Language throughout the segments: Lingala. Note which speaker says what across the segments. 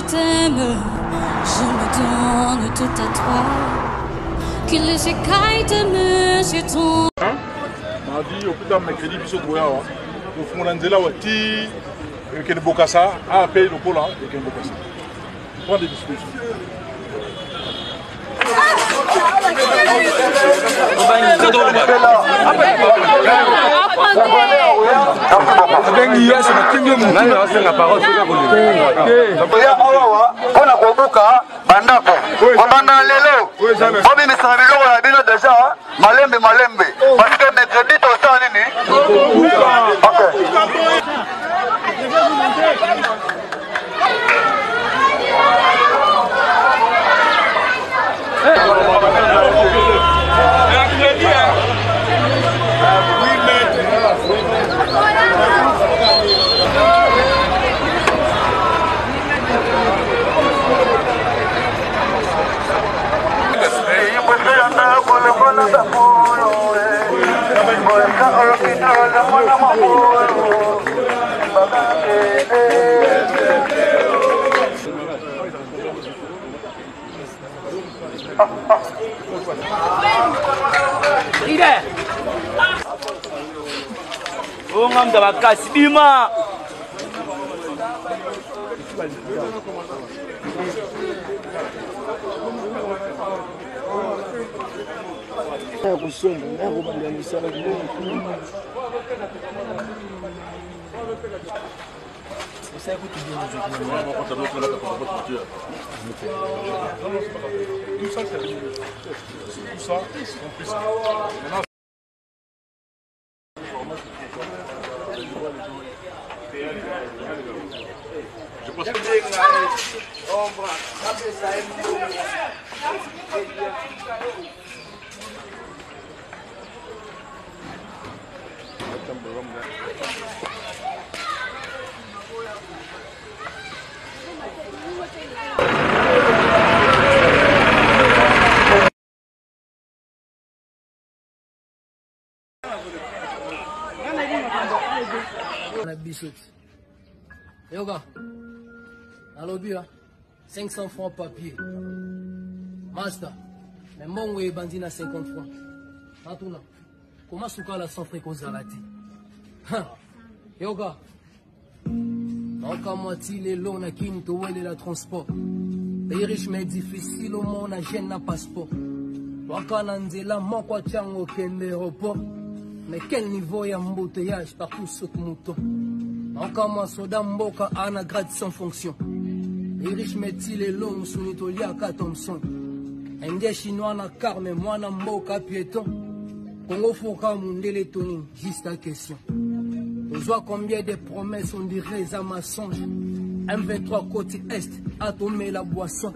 Speaker 1: t'aime, je me donne tout à toi. Que les écailles de monsieur ton.
Speaker 2: Mardi, au plus tard, mercredi, puis au Goya, le Fondandela, Wati, Ken Bokassa, a payé le Pola et Ken Bokassa. Prends des dispositions.
Speaker 3: Oh, ngam da bakasi bima.
Speaker 4: Yoga, à l'objet, 500 francs papier. Master, mais mon way bandit à 50 francs. Maintenant, comment se la sans fréquence à la tête? Yoga, encore moitié les lots na quinto ou la transport. Les riches mais difficile au monde, gêne na passeport. Wakanandela, mon quoi tient aucun aéroport. Mais quel niveau y a embouteillage partout sur le mouton? Encore moi, soda mboka ana grade sans fonction. Les riches métiers les longs sont Nitolia à Thompson. Un des chinois na car, mais moi na mboka piéton. Congo Foka Mundele Tony, juste la question. On voit combien de promesses on dirait à mensonge. M23 côté Est, a tombé la boisson.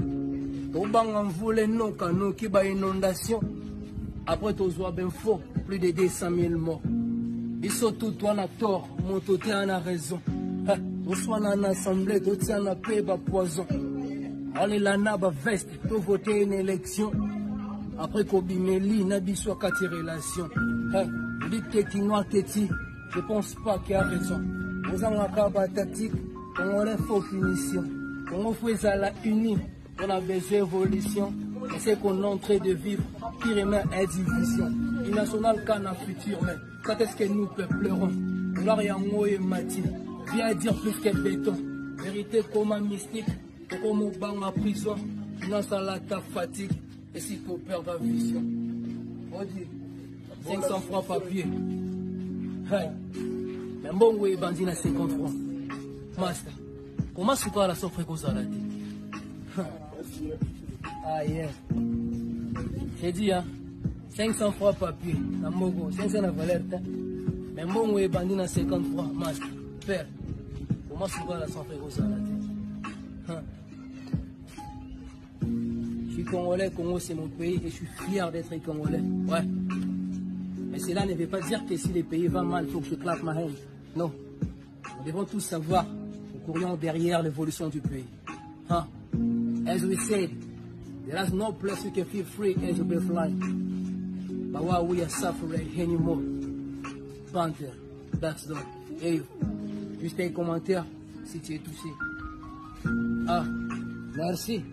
Speaker 4: Tobang en voulait non canon qui bat inondation. Après tu vois bien faux, plus de 200 000 morts. Ils sont tous toi à tort, mon côté en a raison. On soit en assemblée, tout ça en a paix, bas poison. On est là, n'a pas veste, tout voter une élection. Après Kobimeli, n'a pas soit 4 relations. Dites que noir Teti, je pense pas qu'il a raison. Nous avons un cas tactique, on a faux punition. On fait à la unie, on a besoin d'évolution. Et c'est qu'on est en train de vivre, pire et même indivision. Une nationale canne à futur, mais quand est-ce que nous pleurons? Noir et amour et mati, viens dire plus que béton. Vérité comme un mystique, comme au banc à prison. Finance à la ta fatigue, et si tu perds ta vision. On dit 500 francs papier. Hey. Mais bon, oui, bandit à 50 francs. Master, comment se passe la soifre qu'on a la tête? Ah yeah. J'ai dit, hein, 500 francs papier, na mogo, 500 na valeur, mais bon, oui, bandit na 50 francs, master, père, comment se passe la soifre qu'on a la tête? Je suis congolais, Congo c'est mon pays et je suis fier d'être congolais, ouais. Mais cela ne veut pas dire que si les pays vont mal, il faut que je claque ma haine. Non. Nous devons tous savoir, nous courions derrière l'évolution du pays. Huh? As we said, there is no place we can feel free as we fly. But why we are suffering anymore? Panther, that's the. Hey, juste un commentaire si tu es touché. Ah. Merci.